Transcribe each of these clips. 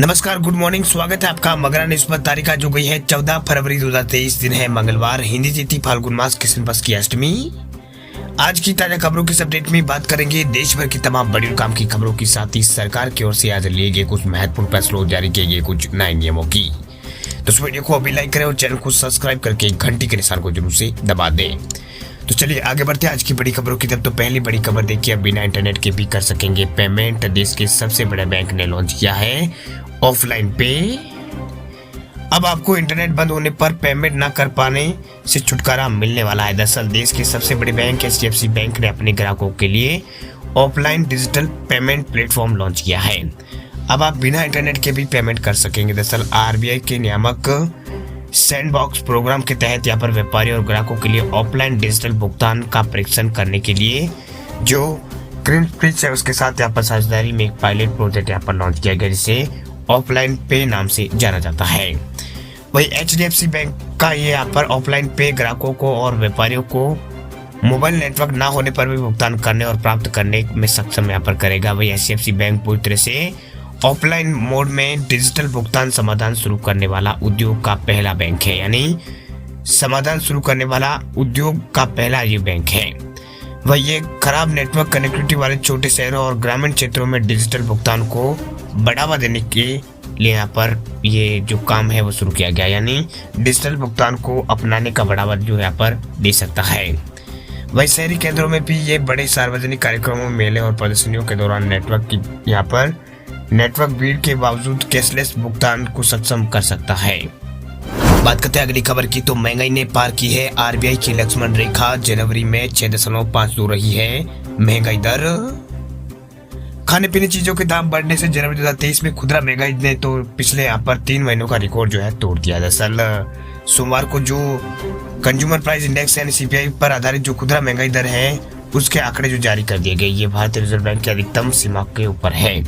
नमस्कार, good morning. स्वागत है आपका मगरा न्यूज पर। तारीख आज हो गई है 14 फरवरी 2023। दिन है मंगलवार, हिंदी तिथि फाल्गुन मास कृष्ण पक्ष की अष्टमी। आज की ताजा खबरों की अपडेट में बात करेंगे देश भर की तमाम बड़ी काम की खबरों के साथ ही सरकार की ओर से आज लिए गए कुछ महत्वपूर्ण फैसलों, जारी किए गए कुछ नए नियमों की। तो इस वीडियो को अभी लाइक करें और चैनल को सब्सक्राइब करके घंटी के निशान को जरूर से दबा दें। तो चलिए आगे बढ़ते हैं आज की बड़ी खबरों की तरफ। तो पहली बड़ी खबर देखिए, अब बिना इंटरनेट के भी कर सकेंगे पेमेंट। देश के सबसे बड़े बैंक ने लॉन्च किया है ऑफलाइन पे। अब आपको इंटरनेट बंद होने पर पेमेंट ना कर पाने से छुटकारा मिलने वाला है। दरअसल देश के सबसे बड़े बैंक HDFC बैंक ने अपने ग्राहकों के लिए offline digital payment platform launch किया है। अब आप बिना इंटरनेट के भी पेमेंट कर सकेंगे। दरअसल RBI के नियामक सैंडबॉक्स प्रोग्राम के तहत यहाँ पर व्यापारियों और ग्राहकों के लिए ऑफलाइन डिजिटल भुगतान का परीक्षण करने के लिए जो ग्रीनफिश है उसके साथ यहाँ पर साझेदारी में एक पायलट प्रोजेक्ट यहाँ पर लॉन्च किया गया, जिसे ऑफलाइन पे नाम से जाना जाता है। वही HDFC बैंक का ये यहाँ पर ऑफलाइन पे ग्राहकों को और व्यापारियों को मोबाइल नेटवर्क ना होने पर भी भुगतान करने और प्राप्त करने में सक्षम यहाँ पर करेगा। वही HDFC बैंक पूरी तरह से ऑफलाइन मोड में डिजिटल भुगतान समाधान शुरू करने वाला उद्योग का पहला बैंक है, यानी समाधान शुरू करने वाला उद्योग का पहला ये बैंक है। वह ये खराब नेटवर्क कनेक्टिविटी वाले छोटे शहरों और ग्रामीण क्षेत्रों में डिजिटल भुगतान को बढ़ावा देने के लिए यहाँ पर ये जो काम है वो शुरू किया गया, यानी डिजिटल भुगतान को अपनाने का बढ़ावा जो यहाँ पर दे सकता है। वही शहरी केंद्रों में भी ये बड़े सार्वजनिक कार्यक्रमों, मेले और प्रदर्शनियों के दौरान नेटवर्क भीड़ के बावजूद कैशलेस भुगतान को सक्षम कर सकता है। बात करते हैं अगली खबर की। तो महंगाई ने पार की है RBI की लक्ष्मण रेखा। जनवरी में 6.52 रही है महंगाई दर। खाने पीने चीजों के दाम बढ़ने से जनवरी 2023 में खुदरा महंगाई ने तो पिछले यहाँ पर 3 महीनों का रिकॉर्ड जो है तोड़ दिया। दरअसल सोमवार को जो कंज्यूमर प्राइस इंडेक्स यानी CPI पर आधारित जो खुदरा महंगाई दर है उसके आंकड़े जो जारी कर दिए गए, ये भारतीय रिजर्व बैंक की अधिकतम सीमा के ऊपर है।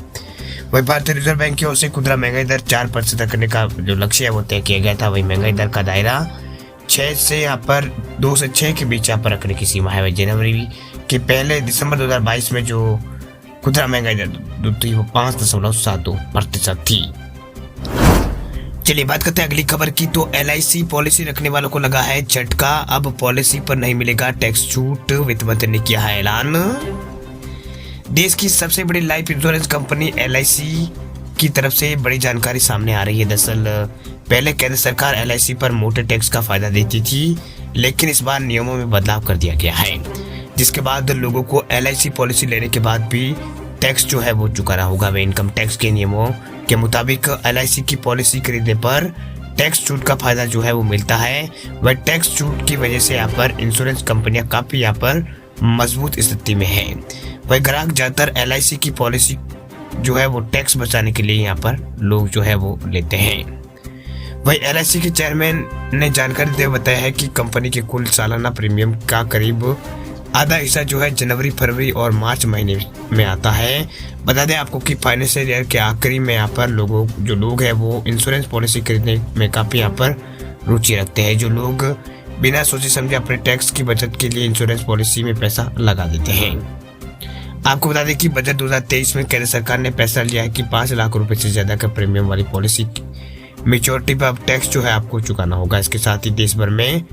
वही भारतीय रिजर्व बैंक की ओर से खुदरा महंगाई दर 4% तक करने का जो लक्ष्य है वो तय किया गया था। वही महंगाई दर का दायरा 6 से यहाँ पर 2 से 6 के बीच यहाँ पर रखने की सीमा है। वही जनवरी के पहले दिसंबर 2022 में जो खुदरा महंगाई दर थी वो 5.72% थी। चलिए बात करते हैं अगली खबर की। तो LIC पॉलिसी रखने वालों को लगा है झटका। अब पॉलिसी पर नहीं मिलेगा टैक्स छूट, वित्त मंत्री ने किया है ऐलान। देश की सबसे बड़ी लाइफ इंश्योरेंस कंपनी LIC की तरफ से बड़ी जानकारी सामने आ रही है। दरअसल पहले केंद्र सरकार LIC पर मोटे टैक्स का फायदा देती थी, लेकिन इस बार नियमों में बदलाव कर दिया गया है, जिसके बाद लोगों को LIC पॉलिसी लेने के बाद भी टैक्स जो है वो चुकाना होगा। वे इनकम टैक्स के नियमों के मुताबिक LIC की पॉलिसी खरीदने पर टैक्स छूट का फायदा जो है वो मिलता है। वह टैक्स छूट की वजह से यहाँ पर इंश्योरेंस कंपनियां काफी यहाँ पर मजबूत स्थिति में है। वह ग्राहक ज्यादातर LIC की पॉलिसी जो है वो टैक्स बचाने के लिए यहाँ पर लोग जो है वो लेते हैं। वही LIC के चेयरमैन ने जानकारी देते हुए बताया है कि कंपनी के कुल सालाना प्रीमियम का करीब आधा हिस्सा जो है जनवरी, फरवरी और मार्च महीने में आता है। बता दें आपको कि फाइनेंशियल ईयर के आखिरी में यहाँ पर लोग हैं वो इंश्योरेंस पॉलिसी खरीदने में काफी यहाँ पर रुचि रखते हैं। जो लोग बिना सोचे समझे अपने टैक्स की बचत के लिए इंश्योरेंस पॉलिसी में पैसा लगा देते हैं। आपको बता दें कि बजट 2023 में केंद्र सरकार ने फैसला लिया है कि 5 लाख रुपए से ज्यादा का प्रीमियम वाली पॉलिसी मेच्योरिटी पर अब टैक्स जो है आपको चुकाना होगा। इसके साथ ही देश भर में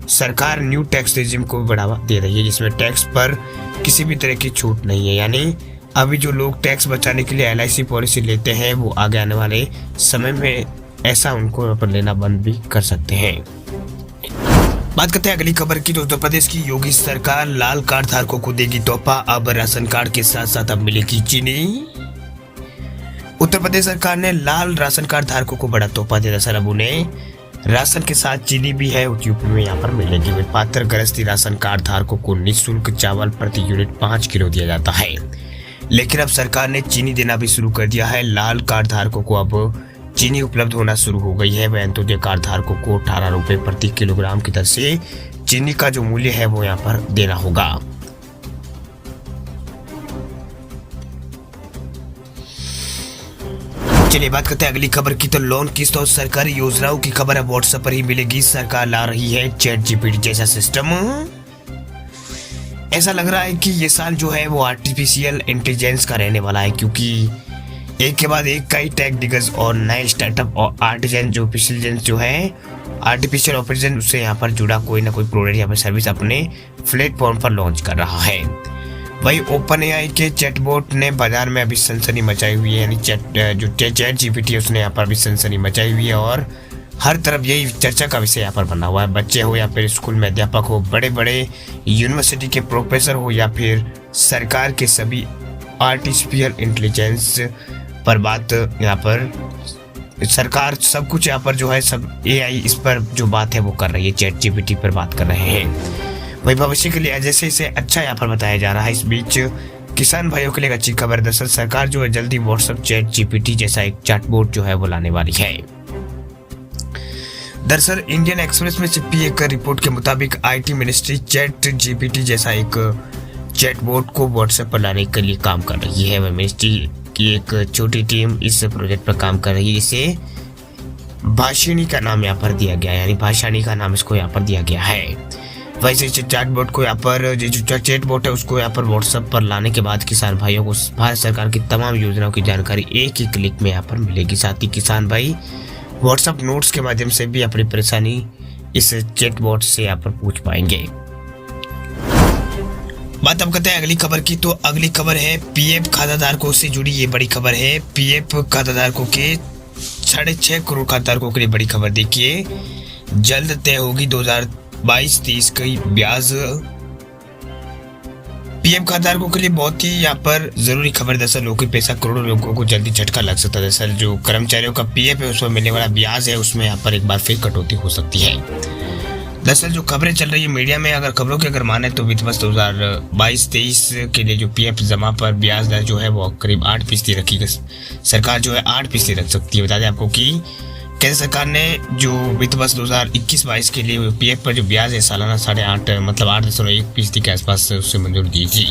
सरकार न्यू टैक्स रेजिम को भी बढ़ावा दे रही है, जिसमें टैक्स पर किसी भी तरह की छूट नहीं है। यानी अभी जो लोग टैक्स बचाने के लिए LIC पॉलिसी लेते हैं वो आगे आने वाले समय में ऐसा उनको पर लेना बंद भी कर सकते हैं। बात करते हैं अगली खबर की। तो उत्तर प्रदेश की योगी सरकार लाल कार्ड धारकों को देगी तोहफा। अब राशन कार्ड के साथ साथ अब मिलेगी चीनी। उत्तर प्रदेश सरकार ने लाल राशन कार्ड धारकों को बड़ा तोहफा दिया। दरअसल अब उन्हें राशन के साथ चीनी भी है यूपी में यहाँ पर मिलेगी। पात्र गृहस्थी राशन कार्ड धारकों को निःशुल्क चावल प्रति यूनिट 5 किलो दिया जाता है, लेकिन अब सरकार ने चीनी देना भी शुरू कर दिया है। लाल कार्ड धारकों को अब चीनी उपलब्ध होना शुरू हो गई है। वह अंत्योदय कार्ड धारकों को 18 रुपए प्रति किलोग्राम की दर से चीनी का जो मूल्य है वो यहाँ पर देना होगा। चलिए बात करते हैं अगली खबर की। तो लोन किस्त और सरकारी योजनाओं की खबर है व्हाट्सएप पर ही मिलेगी। सरकार ला रही है ChatGPT जैसा सिस्टम। ऐसा लग रहा है कि ये साल जो है वो आर्टिफिशियल इंटेलिजेंस का रहने वाला है, क्योंकि एक के बाद एक कई टेक डिगर्स और नए स्टार्टअप और आर्टिफिशियल जो है आर्टिफिशियल ऑपरेशन उससे यहाँ पर जुड़ा कोई ना कोई प्रोडक्ट या फिर सर्विस अपने प्लेटफॉर्म पर लॉन्च कर रहा है। वही ओपन एआई के चैटबॉट ने बाजार में अभी सनसनी मचाई हुई है, यानी चैट जीपीटी उसने यहाँ पर अभी सनसनी मचाई हुई है और हर तरफ यही चर्चा का विषय यहाँ पर बना हुआ है। बच्चे हो या फिर स्कूल में अध्यापक हो, बड़े बड़े यूनिवर्सिटी के प्रोफेसर हो या फिर सरकार के सभी आर्टिफिशियल इंटेलिजेंस पर बात यहाँ पर सरकार सब कुछ यहाँ पर जो है सब एआई इस पर जो बात है वो कर रही है, चैट जीपीटी पर बात कर रहे हैं। वही भविष्य के लिए जैसे इसे अच्छा यहाँ पर बताया जा रहा है। इस बीच किसान भाइयों के लिए अच्छी खबर, दरअसल सरकार जो है जल्दी व्हाट्सएप चैट जीपीटी जैसा एक चैटबॉट जो है वो लाने वाली है। दरअसल इंडियन एक्सप्रेस में छपी एक रिपोर्ट के मुताबिक आईटी मिनिस्ट्री चैट जीपीटी जैसा एक चैटबॉट को व्हाट्सएप पर लाने के लिए काम कर रही है। वह मिनिस्ट्री की एक छोटी टीम इस प्रोजेक्ट पर काम कर रही है, जिसे भाषिणी का नाम यहाँ पर दिया गया है, यानी भाषाणी का नाम इसको यहाँ पर दिया गया है। वैसे चैटबॉट को यहाँ पर जो चैटबॉट है उसको यहाँ पर व्हाट्सएप पर लाने के बाद किसान भाइयों को भारत सरकार की तमाम योजनाओं की जानकारी एक ही क्लिक में यहाँ पर मिलेगी। साथ ही किसान भाई व्हाट्सएप नोट्स के माध्यम से भी अपनी परेशानी इस चैटबॉट से यहाँ पर पूछ पाएंगे। बात अब करते हैं अगली खबर की। तो अगली खबर है पीएफ खाताधारकों से जुड़ी ये बड़ी खबर है। पीएफ खाताधारकों के 6.5 करोड़ खाताधारकों के लिए बड़ी खबर। देखिए जल्द तय होगी 2022-23 की ब्याज। पीएफ खाताधारकों के लिए बहुत ही यहाँ पर जरूरी खबर। दरअसल लोगों पैसा करोड़ों लोगों को जल्दी झटका लग सकता है। दरअसल जो कर्मचारियों का पीएफ है उसमें मिलने वाला ब्याज है उसमें यहाँ पर एक बार फिर कटौती हो सकती है। दरअसल जो खबरें चल रही है मीडिया में, अगर खबरों की अगर माने तो वित्त वर्ष 2022-23 के लिए जो पीएफ जमा पर ब्याज दर जो है वो करीब 8% रखी गई। सरकार जो है 8% रख सकती है। बता दें आपको कि केंद्र सरकार ने जो वित्त वर्ष 2021-22 के लिए पीएफ पर जो ब्याज है सालाना 8.5 मतलब 8.1% के आसपास उससे मंजूरी दी थी।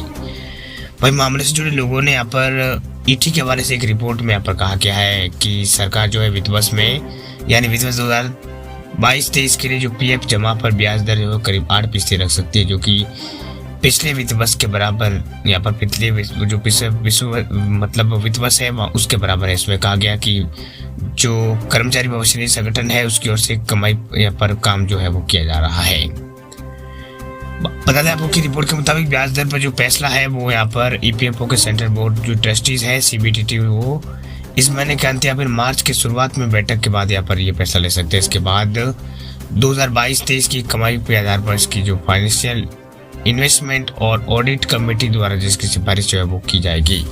वही मामले से जुड़े लोगों ने यहाँ पर ईटी के हवाले से एक रिपोर्ट में यहाँ पर कहा गया है कि सरकार जो है वित्त वर्ष में यानी वित्त वर्ष 2022-23 के लिए जो पीएफ जमा पर ब्याज दर है वो करीब 8% रख सकती है, जो कि पिछले वित्त वर्ष के बराबर यहाँ पर पिछले जो मतलब वित्त वर्ष है उसके बराबर है। इसमें कहा गया कि जो कर्मचारी भविष्य निधि संगठन है उसकी ओर से कमाई यहाँ पर काम जो है वो किया जा रहा है। बता दें आपको कि रिपोर्ट के मुताबिक ब्याज दर पर जो फैसला है वो यहाँ पर ईपीएफओ के सेंट्रल बोर्ड जो ट्रस्टीज है सीबीडीटी वो इस महीने के अंत या फिर मार्च के शुरुआत में बैठक के बाद यहाँ पर ये फैसला ले सकते हैं। इसके बाद 2022-23 की कमाई के आधार पर इसकी जो फाइनेंशियल इन्वेस्टमेंट और ऑडिट कमेटी द्वारा जिसकी सिफारिश जो है वो की जाएगी।